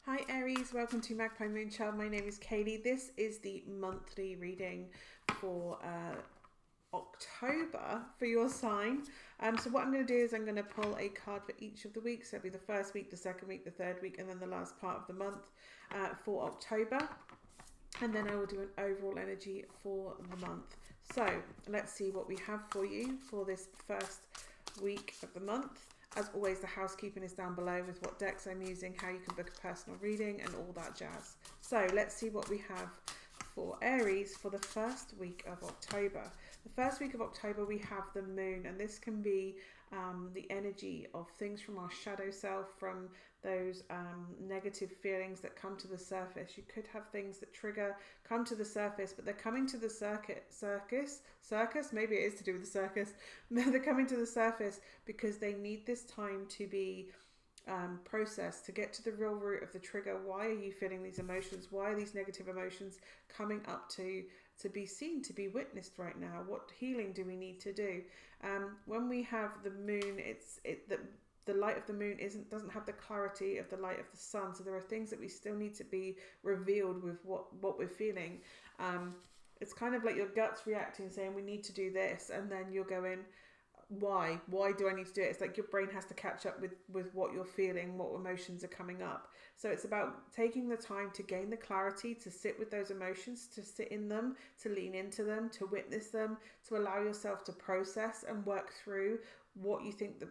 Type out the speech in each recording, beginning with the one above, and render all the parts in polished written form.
Hi Aries, welcome to Magpie Moonchild. My name is Kayleigh. This is the monthly reading for October for your sign. So what I'm going to do is I'm going to pull a card for each of the weeks. So it'll be the first week, the second week, the third week, and then the last part of the month for October. And then I will do an overall energy for the month. So let's see what we have for you for this first week of the month. As always, the housekeeping is down below with what decks I'm using, how you can book a personal reading and all that jazz. So let's see what we have for Aries for the first week of October. The first week of October we have the moon, and this can be the energy of things from our shadow self, from those negative feelings that come to the surface. You could have things that come to the surface, but they're coming to the circus, maybe it is to do with the circus. They're coming to the surface because they need this time to be processed, to get to the real root of the trigger. Why are you feeling these emotions? Why are these negative emotions coming up to be seen, to be witnessed right now? What healing do we need to do? When we have the moon, the light of the moon doesn't have the clarity of the light of the sun. So there are things that we still need to be revealed with what we're feeling. It's kind of like your gut's reacting, saying we need to do this, and then you're going, why do I need to do it? It's like your brain has to catch up with what you're feeling, what emotions are coming up. So it's about taking the time to gain the clarity, to sit with those emotions, to sit in them, to lean into them, to witness them, to allow yourself to process and work through what you think,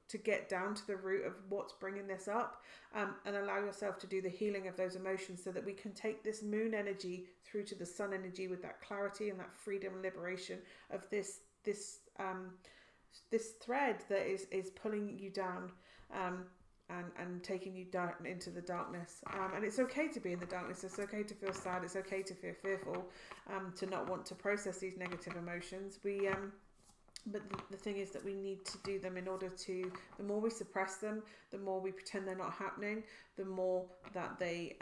to get down to the root of what's bringing this up, and allow yourself to do the healing of those emotions, so that we can take this moon energy through to the sun energy with that clarity and that freedom and liberation of this thread that is pulling you down, and taking you down into the darkness. And it's okay to be in the darkness. It's okay to feel sad. It's okay to feel fearful, to not want to process these negative emotions. But the thing is that we need to do them in order to, the more we suppress them, the more we pretend they're not happening, the more that they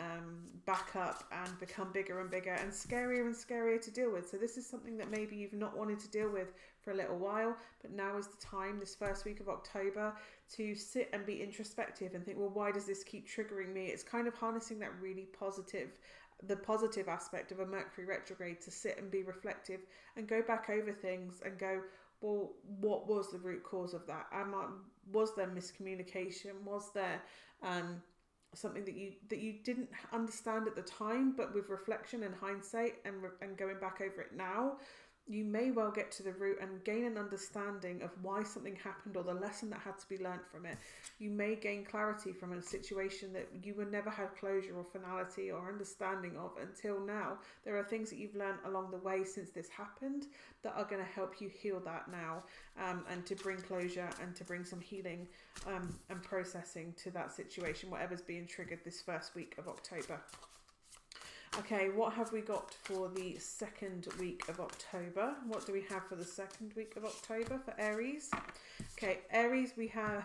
back up and become bigger and bigger and scarier to deal with. So this is something that maybe you've not wanted to deal with for a little while, but now is the time, this first week of October, to sit and be introspective and think, well, why does this keep triggering me? It's kind of harnessing that really the positive aspect of a Mercury retrograde, to sit and be reflective and go back over things and go, well, what was the root cause of that? Was there miscommunication? Was there something that you didn't understand at the time, but with reflection and hindsight and going back over it now, you may well get to the root and gain an understanding of why something happened, or the lesson that had to be learnt from it. You may gain clarity from a situation that you would never had closure or finality or understanding of until now. There are things that you've learned along the way since this happened that are going to help you heal that now, and to bring closure and to bring some healing and processing to that situation, whatever's being triggered this first week of October. Okay, what have we got for the second week of October? What do we have for the second week of October for Aries? Okay, Aries, we have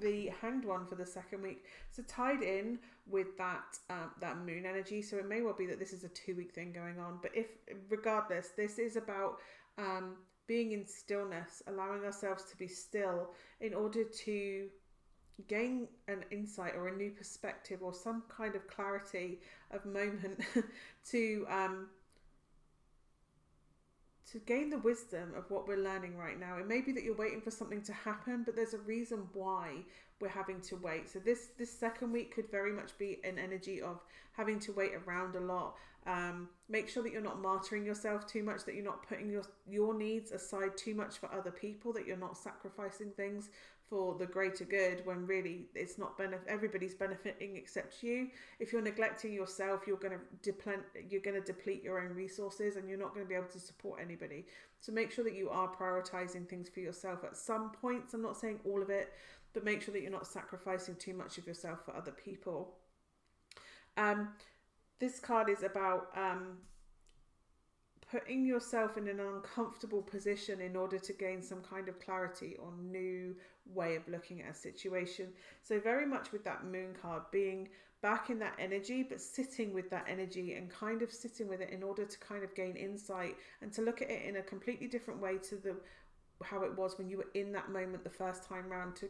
the Hanged One for the second week. So tied in with that moon energy. So it may well be that this is a 2-week thing going on. But regardless, this is about being in stillness, allowing ourselves to be still in order to gain an insight or a new perspective or some kind of clarity of moment to gain the wisdom of what we're learning right now. It may be that you're waiting for something to happen, but there's a reason why we're having to wait. So this second week could very much be an energy of having to wait around a lot. Make sure that you're not martyring yourself too much, that you're not putting your needs aside too much for other people, that you're not sacrificing things for the greater good when really it's not everybody's benefiting except you. If you're neglecting yourself, you're going to deplete your own resources, and you're not going to be able to support anybody. So make sure that you are prioritizing things for yourself at some points. I'm not saying all of it, but make sure that you're not sacrificing too much of yourself for other people. This card is about putting yourself in an uncomfortable position in order to gain some kind of clarity or new way of looking at a situation. So very much with that moon card, being back in that energy, but sitting with that energy and kind of sitting with it in order to kind of gain insight and to look at it in a completely different way to how it was when you were in that moment the first time round,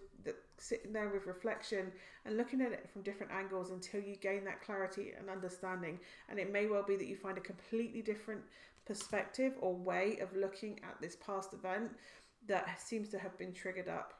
sitting there with reflection and looking at it from different angles until you gain that clarity and understanding. And it may well be that you find a completely different perspective or way of looking at this past event that seems to have been triggered up.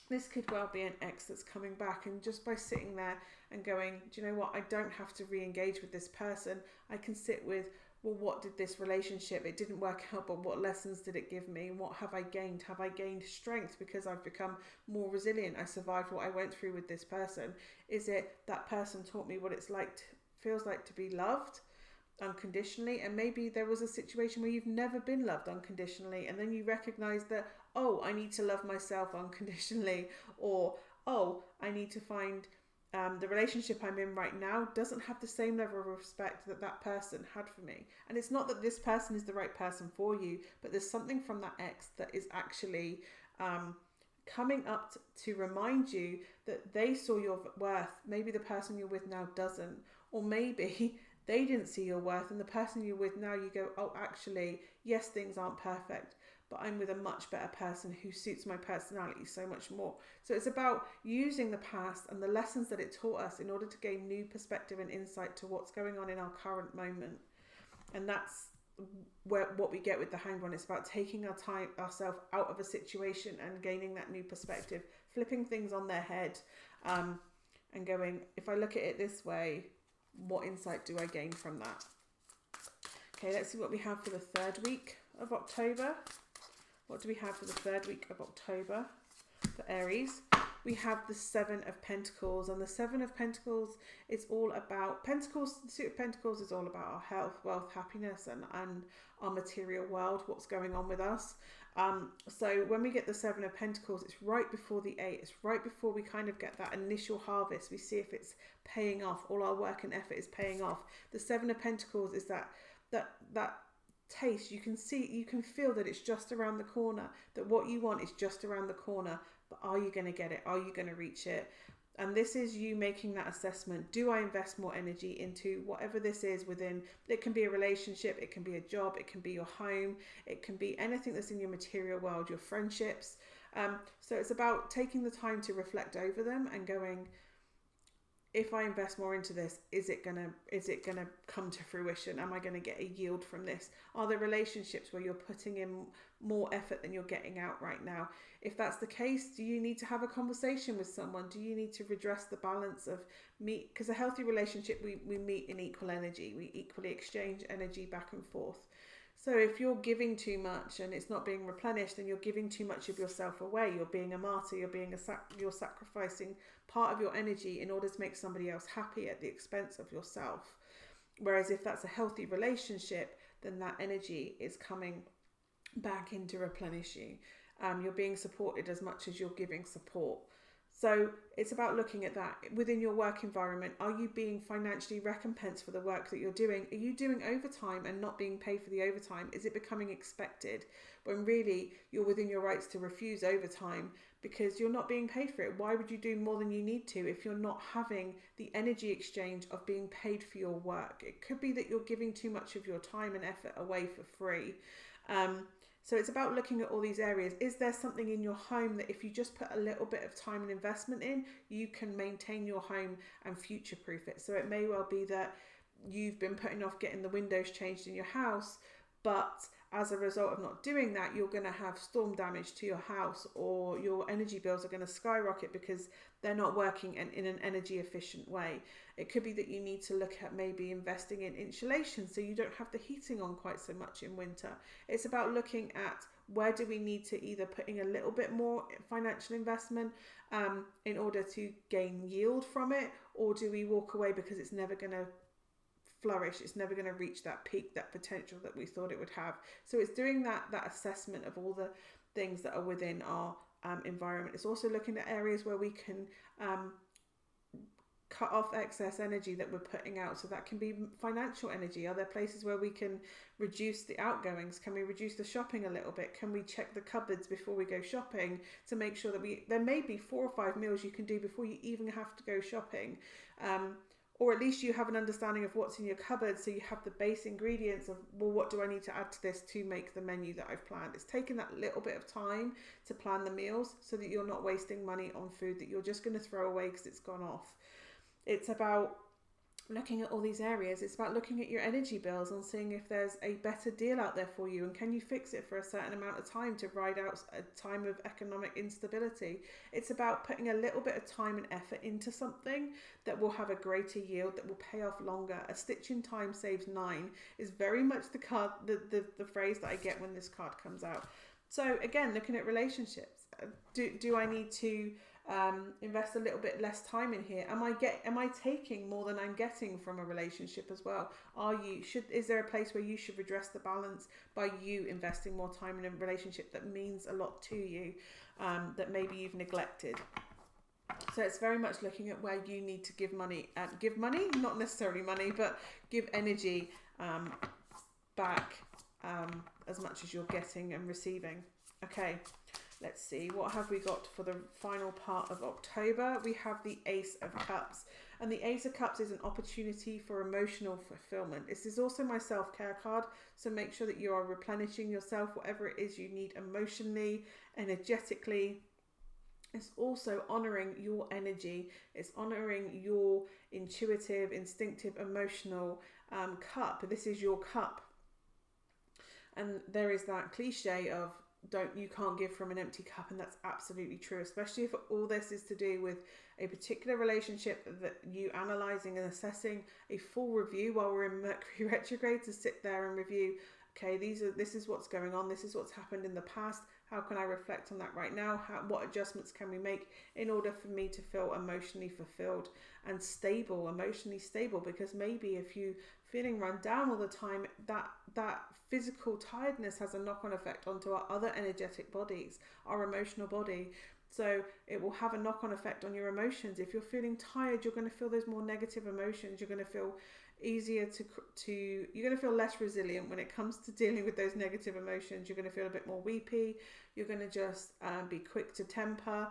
This could well be an ex that's coming back, and just by sitting there and going, do you know what, I don't have to re-engage with this person. I can sit with, well, what did this relationship, it didn't work out, but what lessons did it give me? What have I gained? Have I gained strength because I've become more resilient? I survived what I went through with this person. Is it that person taught me what it's like, feels like to be loved unconditionally? And maybe there was a situation where you've never been loved unconditionally, and then you recognize that, oh, I need to love myself unconditionally, or oh, I need to find the relationship I'm in right now doesn't have the same level of respect that person had for me. And it's not that this person is the right person for you, but there's something from that ex that is actually coming up to remind you that they saw your worth. Maybe the person you're with now doesn't, or maybe they didn't see your worth, and the person you're with now, you go, oh, actually, yes, things aren't perfect, but I'm with a much better person who suits my personality so much more. So it's about using the past and the lessons that it taught us in order to gain new perspective and insight to what's going on in our current moment. And that's what we get with the Hanged One. It's about taking ourselves out of a situation and gaining that new perspective, flipping things on their head, and going, if I look at it this way, what insight do I gain from that? Okay, let's see what we have for the third week of October. What do we have for the third week of October for Aries? We have the Seven of Pentacles, and the Seven of Pentacles is all about Pentacles. The suit of Pentacles is all about our health, wealth, happiness, and our material world, what's going on with us. So when we get the Seven of Pentacles, it's right before the Eight. It's right before we kind of get that initial harvest. We see if it's paying off. All our work and effort is paying off. The Seven of Pentacles is that taste. You can see, you can feel that it's just around the corner, that what you want is just around the corner, but are you going to get it? Are you going to reach it? And this is you making that assessment. Do I invest more energy into whatever this is within? It can be a relationship, it can be a job, it can be your home, it can be anything that's in your material world, your friendships. So it's about taking the time to reflect over them and going, if I invest more into this, is it gonna come to fruition? Am I gonna get a yield from this? Are there relationships where you're putting in more effort than you're getting out right now? If that's the case, do you need to have a conversation with someone? Do you need to redress the balance of meet? Because a healthy relationship, we meet in equal energy. We equally exchange energy back and forth. So if you're giving too much and it's not being replenished, then you're giving too much of yourself away. You're being a martyr. You're sacrificing part of your energy in order to make somebody else happy at the expense of yourself. Whereas if that's a healthy relationship, then that energy is coming back in to replenish you. You're being supported as much as you're giving support. So it's about looking at that within your work environment. Are you being financially recompensed for the work that you're doing? Are you doing overtime and not being paid for the overtime? Is it becoming expected when really you're within your rights to refuse overtime because you're not being paid for it? Why would you do more than you need to if you're not having the energy exchange of being paid for your work? It could be that you're giving too much of your time and effort away for free. So it's about looking at all these areas. Is there something in your home that if you just put a little bit of time and investment in, you can maintain your home and future-proof it? So it may well be that you've been putting off getting the windows changed in your house, but as a result of not doing that, you're going to have storm damage to your house, or your energy bills are going to skyrocket because they're not working in an energy efficient way. It could be that you need to look at maybe investing in insulation so you don't have the heating on quite so much in winter. It's about looking at where do we need to either put in a little bit more financial investment in order to gain yield from it, or do we walk away because it's never going to flourish, it's never going to reach that peak, that potential that we thought it would have. So it's doing that assessment of all the things that are within our environment. It's also looking at areas where we can cut off excess energy that we're putting out. So that can be financial energy. Are there places where we can reduce the outgoings? Can we reduce the shopping a little bit? Can we check the cupboards before we go shopping to make sure that there may be 4 or 5 meals you can do before you even have to go shopping? or at least you have an understanding of what's in your cupboard, so you have the base ingredients of, well, what do I need to add to this to make the menu that I've planned. It's taken that little bit of time to plan the meals so that you're not wasting money on food that you're just going to throw away because it's gone off. It's about looking at all these areas. It's about looking at your energy bills and seeing if there's a better deal out there for you, and can you fix it for a certain amount of time to ride out a time of economic instability. It's about putting a little bit of time and effort into something that will have a greater yield, that will pay off longer. A stitch in time saves 9 is very much the card, the phrase that I get when this card comes out. So again, looking at relationships, do I need to invest a little bit less time in here? Am I taking more than I'm getting from a relationship as well? Is there a place where you should redress the balance by you investing more time in a relationship that means a lot to you, that maybe you've neglected? So it's very much looking at where you need to give money, not necessarily money, but give energy back as much as you're getting and receiving. Okay. Let's see, what have we got for the final part of October? We have the Ace of Cups. And the Ace of Cups is an opportunity for emotional fulfillment. This is also my self-care card. So make sure that you are replenishing yourself, whatever it is you need emotionally, energetically. It's also honouring your energy. It's honouring your intuitive, instinctive, emotional cup. This is your cup. And there is that cliche of, you can't give from an empty cup, and that's absolutely true, especially if all this is to do with a particular relationship that you analysing and assessing. A full review while we're in Mercury retrograde, to sit there and review, okay, this is what's going on, this is what's happened in the past, how can I reflect on that right now, what adjustments can we make in order for me to feel emotionally fulfilled and stable, emotionally stable? Because maybe if you feeling run down all the time, that physical tiredness has a knock-on effect onto our other energetic bodies, our emotional body. So it will have a knock-on effect on your emotions. If you're feeling tired, you're going to feel those more negative emotions. You're going to feel you're going to feel less resilient when it comes to dealing with those negative emotions. You're going to feel a bit more weepy. You're going to just be quick to temper.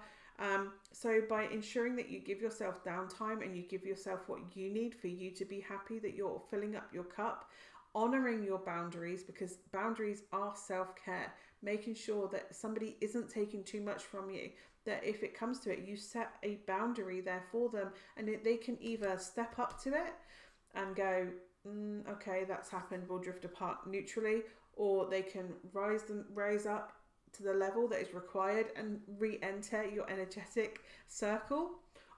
So by ensuring that you give yourself downtime and you give yourself what you need for you to be happy, that you're filling up your cup, honouring your boundaries, because boundaries are self-care, making sure that somebody isn't taking too much from you, that if it comes to it, you set a boundary there for them, and they can either step up to it and go, okay, that's happened, we'll drift apart neutrally, or they can rise up to the level that is required and re-enter your energetic circle,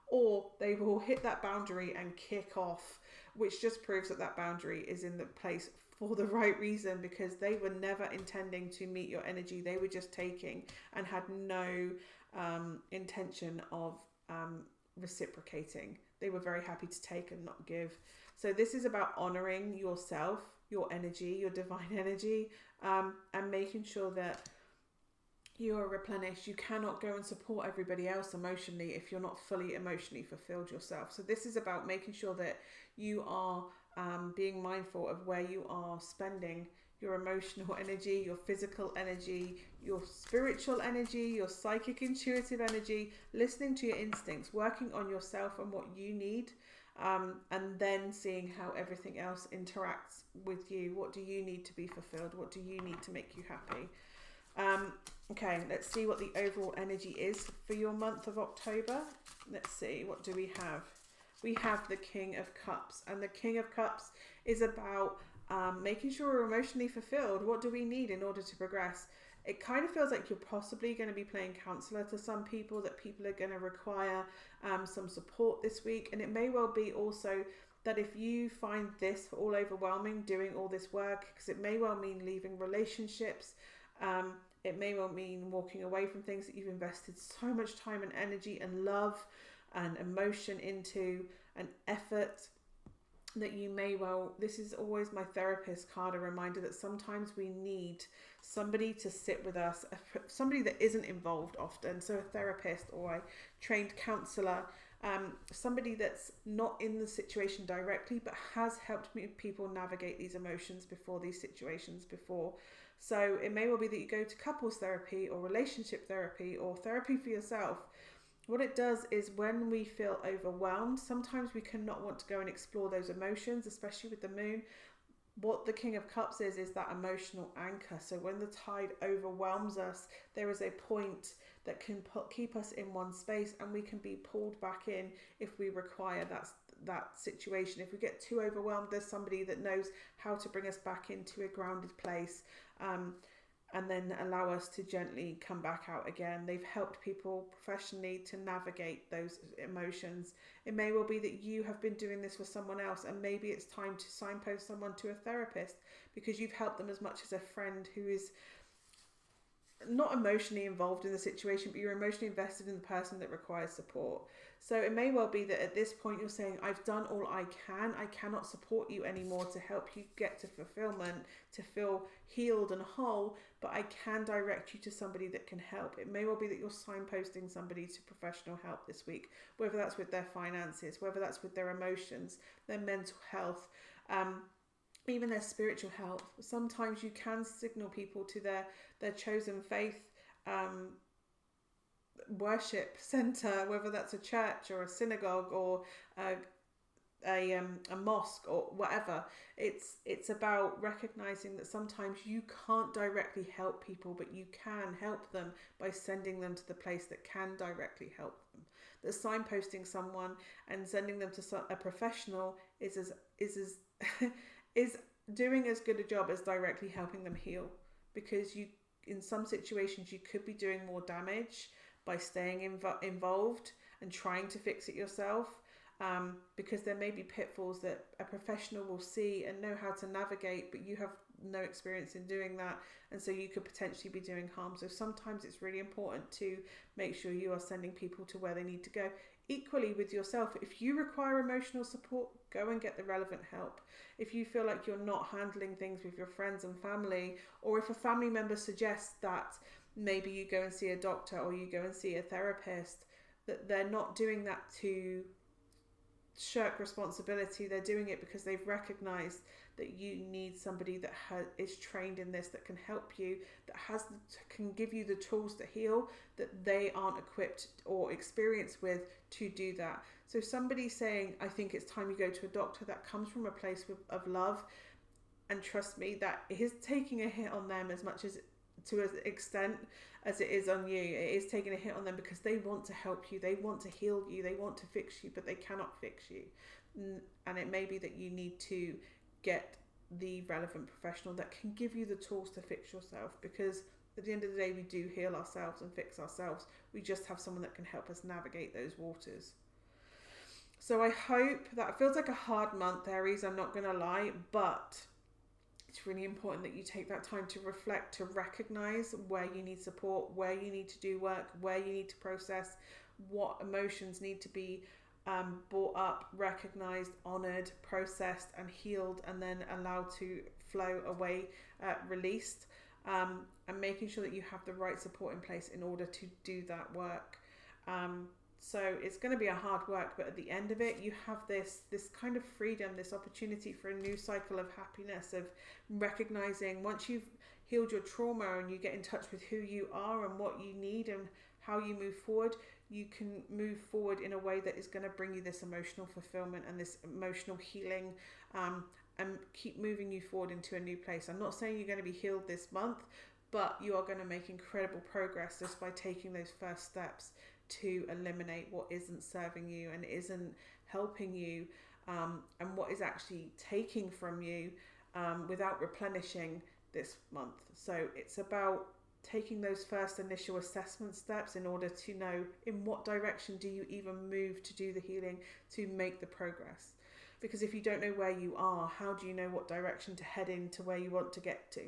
or they will hit that boundary and kick off, which just proves that boundary is in the place for the right reason, because they were never intending to meet your energy. They were just taking and had no intention of reciprocating. They were very happy to take and not give. So this is about honouring yourself, your energy, your divine energy, and making sure that you are replenished. You cannot go and support everybody else emotionally if you're not fully emotionally fulfilled yourself. So this is about making sure that you are being mindful of where you are spending your emotional energy, your physical energy, your spiritual energy, your psychic intuitive energy, listening to your instincts, working on yourself and what you need, and then seeing how everything else interacts with you. What do you need to be fulfilled? What do you need to make you happy? Okay, let's see what the overall energy is for your month of October. Let's see, what do we have? We have the King of Cups, and the King of Cups is about making sure we're emotionally fulfilled. What do we need in order to progress? It kind of feels like you're possibly going to be playing counselor to some people, that people are going to require some support this week. And it may well be also that if you find this all overwhelming, doing all this work, because it may well mean leaving relationships, it may well mean walking away from things that you've invested so much time and energy and love and emotion into, and effort, that you may well, this is always my therapist card, a reminder that sometimes we need somebody to sit with us, somebody that isn't involved often, so a therapist or a trained counsellor, somebody that's not in the situation directly but has helped people navigate these emotions before, these situations before. So it may well be that you go to couples therapy or relationship therapy or therapy for yourself, what it does is when we feel overwhelmed, sometimes we cannot want to go and explore those emotions, especially with the moon. What the King of Cups is that emotional anchor. So when the tide overwhelms us, there is a point that can keep us in one space, and we can be pulled back in if we require that situation. If we get too overwhelmed, there's somebody that knows how to bring us back into a grounded place, and then allow us to gently come back out again. They've helped people professionally to navigate those emotions. It may well be that you have been doing this for someone else, and maybe it's time to signpost someone to a therapist because you've helped them as much as a friend who is not emotionally involved in the situation, but you're emotionally invested in the person that requires support. So it may well be that at this point you're saying, I've done all I can. I cannot support you anymore to help you get to fulfillment, to feel healed and whole, but I can direct you to somebody that can help. It may well be that you're signposting somebody to professional help this week, whether that's with their finances, whether that's with their emotions, their mental health, even their spiritual health. Sometimes you can signal people to their chosen faith worship center, whether that's a church or a synagogue or a mosque or whatever. It's about recognizing that sometimes you can't directly help people, but you can help them by sending them to the place that can directly help them. That signposting someone and sending them to a professional is doing as good a job as directly helping them heal, because you, in some situations, you could be doing more damage by staying involved and trying to fix it yourself, because there may be pitfalls that a professional will see and know how to navigate, but you have no experience in doing that, and so you could potentially be doing harm. So sometimes it's really important to make sure you are sending people to where they need to go. Equally with yourself, if you require emotional support, go and get the relevant help. If you feel like you're not handling things with your friends and family, or if a family member suggests that maybe you go and see a doctor or you go and see a therapist, that they're not doing that to shirk responsibility. They're doing it because they've recognized that you need somebody that is trained in this, that can help you, that can give you the tools to heal, that they aren't equipped or experienced with to do that. So somebody saying, I think it's time you go to a doctor, that comes from a place of love, and trust me, that is taking a hit on them as much as to an extent as it is on you. It is taking a hit on them because they want to help you, they want to heal you, they want to fix you, but they cannot fix you. And it may be that you need to get the relevant professional that can give you the tools to fix yourself, because at the end of the day, we do heal ourselves and fix ourselves. We just have someone that can help us navigate those waters. So I hope that feels like a hard month, Aries, I'm not going to lie, but it's really important that you take that time to reflect, to recognize where you need support, where you need to do work, where you need to process, what emotions need to be brought up, recognized, honored, processed and healed, and then allowed to flow away, released, and making sure that you have the right support in place in order to do that work. So it's going to be a hard work, but at the end of it, you have this kind of freedom, this opportunity for a new cycle of happiness, of recognizing once you've healed your trauma and you get in touch with who you are and what you need and how you move forward, you can move forward in a way that is going to bring you this emotional fulfillment and this emotional healing, and keep moving you forward into a new place. I'm not saying you're going to be healed this month, but you are going to make incredible progress just by taking those first steps to eliminate what isn't serving you and isn't helping you, and what is actually taking from you without replenishing this month. So it's about taking those first initial assessment steps in order to know in what direction do you even move to do the healing, to make the progress. Because if you don't know where you are, how do you know what direction to head in to where you want to get to?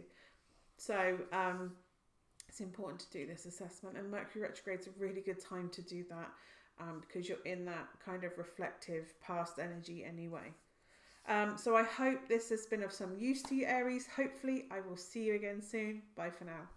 So it's important to do this assessment, and Mercury retrograde's a really good time to do that, because you're in that kind of reflective past energy anyway. So I hope this has been of some use to you, Aries. Hopefully I will see you again soon. Bye for now.